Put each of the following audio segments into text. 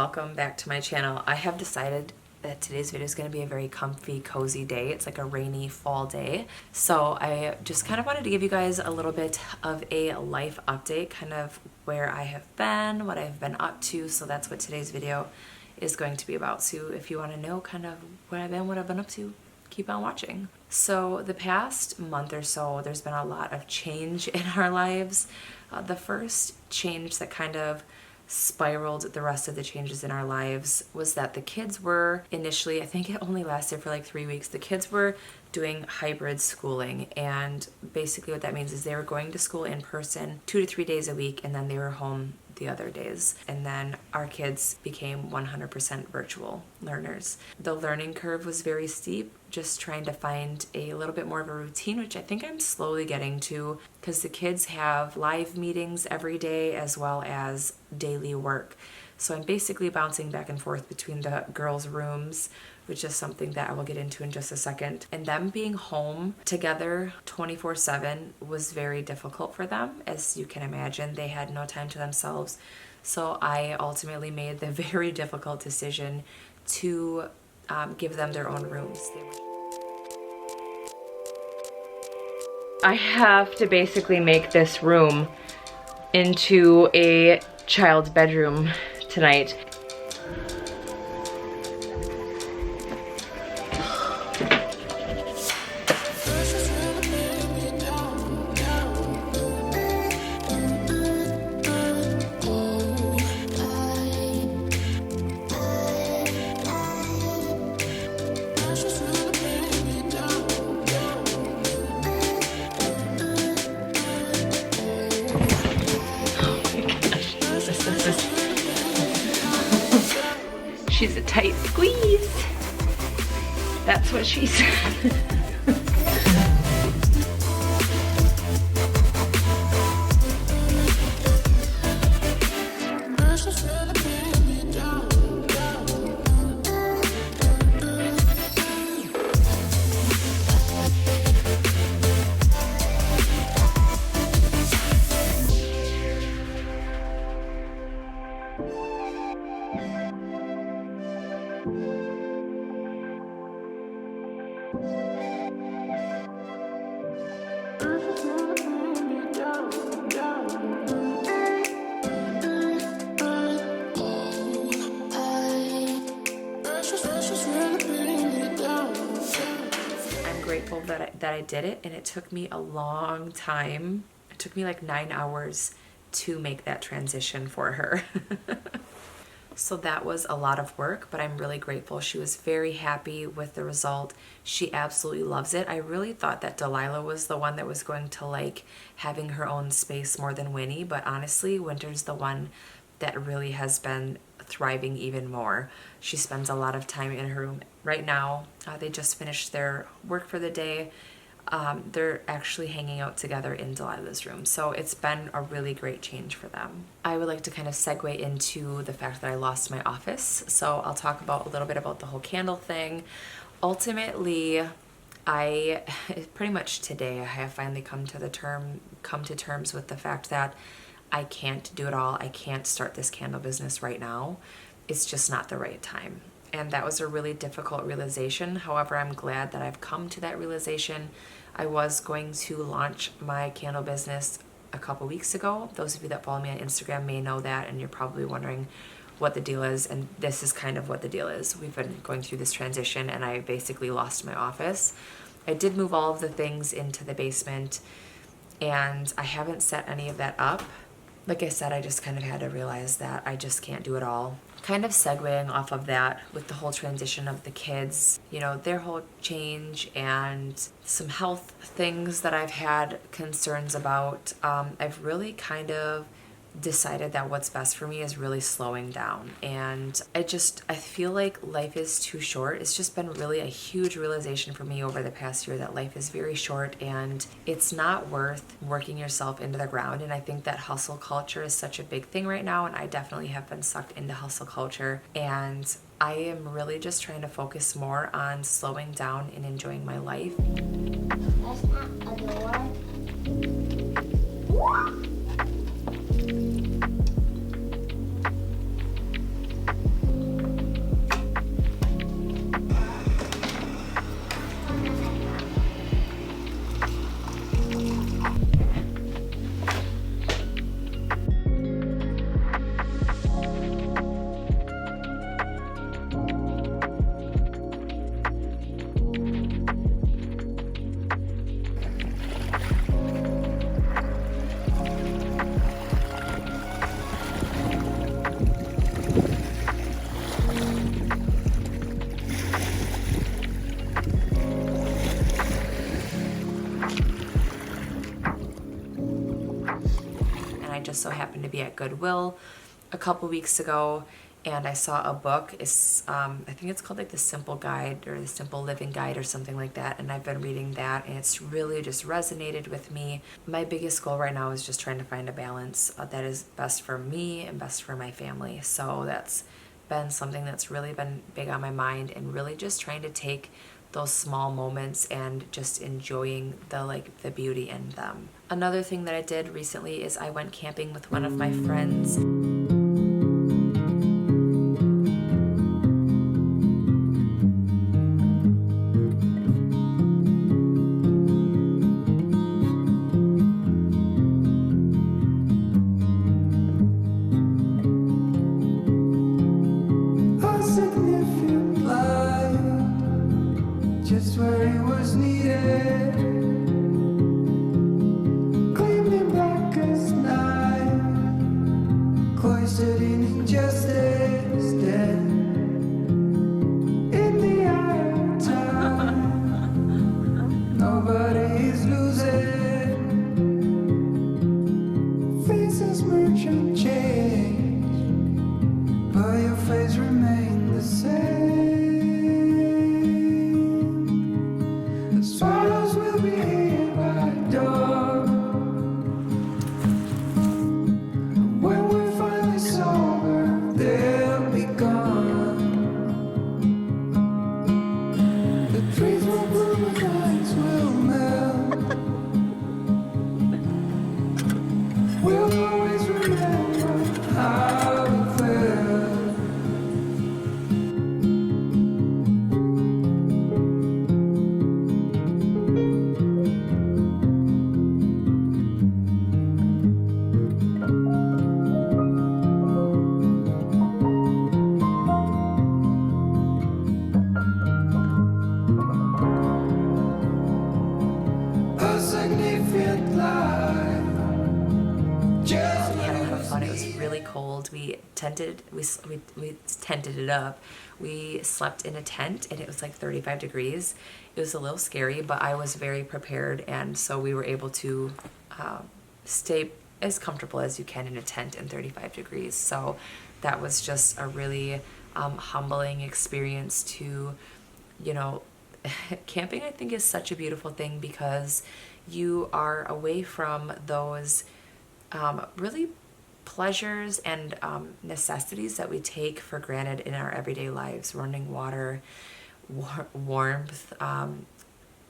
welcome back to my channel. I have decided that today's video is going to be a very comfy, cozy day. It's like a rainy fall day. So I just kind of wanted to give you guys a little bit of a life update, kind of where I have been, what I've been up to. So that's what today's video is going to be about. So if you want to know kind of where I've been, what I've been up to, keep on watching. So the past month or so, there's been a lot of change in our lives. The first change that kind of spiraled the rest of the changes in our lives was that the kids were initially, I think it only lasted for like 3 weeks, the kids were doing hybrid schooling, and basically what that means is they were going to school in person 2 to 3 days a week, and then they were home the other days. And then our kids became 100% virtual learners. The learning curve was very steep, just trying to find a little bit more of a routine, which I think I'm slowly getting to, because the kids have live meetings every day as well as daily work. So I'm basically bouncing back and forth between the girls' rooms, which is something that I will get into in just a second. And them being home together 24/7 was very difficult for them. As you can imagine, they had no time to themselves. So I ultimately made the very difficult decision to give them their own rooms. I have to basically make this room into a child's bedroom tonight. She's a tight squeeze. That's what she said. Grateful that I did it, and it took me a long time. It took me like 9 hours to make that transition for her. So that was a lot of work, but I'm really grateful. She was very happy with the result. She absolutely loves it. I really thought that Delilah was the one that was going to like having her own space more than Winnie, but honestly, Winter's the one that really has been thriving even more. She spends a lot of time in her room. Right now, they just finished their work for the day. They're actually hanging out together in Delilah's room. So it's been a really great change for them. I would like to kind of segue into the fact that I lost my office. So I'll talk about a little bit about the whole candle thing. Ultimately, pretty much today, I have finally come to terms with the fact that I can't do it all. I can't start this candle business right now. It's just not the right time. And that was a really difficult realization. However, I'm glad that I've come to that realization. I was going to launch my candle business a couple weeks ago. Those of you that follow me on Instagram may know that, and you're probably wondering what the deal is, and this is kind of what the deal is. We've been going through this transition, and I basically lost my office. I did move all of the things into the basement, and I haven't set any of that up. Like I said, I just kind of had to realize that I just can't do it all. Kind of segueing off of that with the whole transition of the kids, you know, their whole change and some health things that I've had concerns about. I've really kind of decided that what's best for me is really slowing down, and I feel like life is too short. It's just been really a huge realization for me over the past year that life is very short and it's not worth working yourself into the ground. And I think that hustle culture is such a big thing right now, and I definitely have been sucked into hustle culture, and I am really just trying to focus more on slowing down and enjoying my life. That's not a door. just so happened to be at Goodwill a couple weeks ago, and I saw a book. It's I think it's called like the Simple Guide or the Simple Living Guide or something like that, and I've been reading that, and it's really just resonated with me. My biggest goal right now is just trying to find a balance that is best for me and best for my family. So that's been something that's really been big on my mind, and really just trying to take those small moments and just enjoying the beauty in them. Another thing that I did recently is I went camping with one of my friends. Just where it was needed, gleaming black as night, cloistered in injustice, dead in the eye of time. Nobody is losing, faces merchant change, but your face remains the same. Swallows will be here by dawn. When we're finally sober, they'll be gone. The trees will bloom and nights will melt. We'll always remember how we felt. Cold. We tented it up. We slept in a tent, and it was like 35 degrees. It was a little scary, but I was very prepared, and so we were able to stay as comfortable as you can in a tent in 35 degrees. So that was just a really humbling experience to, camping I think is such a beautiful thing, because you are away from those really pleasures and necessities that we take for granted in our everyday lives. Running water, warmth,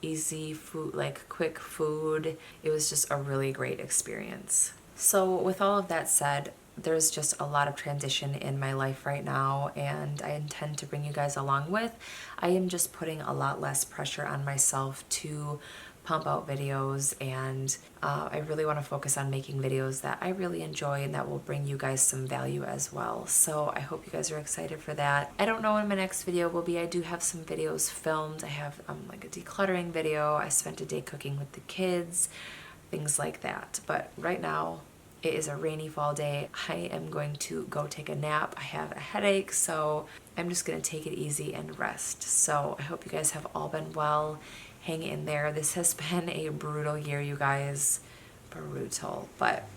easy food, like quick food. It was just a really great experience. So with all of that said, there's just a lot of transition in my life right now, and I intend to bring you guys along with. I am just putting a lot less pressure on myself to pump out videos, and I really want to focus on making videos that I really enjoy and that will bring you guys some value as well. So I hope you guys are excited for that. I don't know when my next video will be. I do have some videos filmed. I have like a decluttering video. I spent a day cooking with the kids, things like that. But right now it is a rainy fall day. I am going to go take a nap. I have a headache, so I'm just going to take it easy and rest. So I hope you guys have all been well. Hang in there. This has been a brutal year, you guys. Brutal. But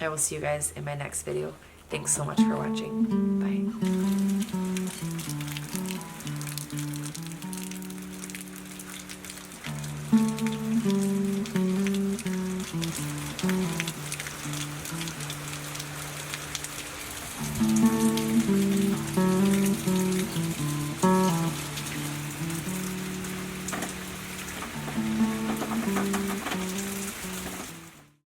I will see you guys in my next video. Thanks so much for watching. Bye.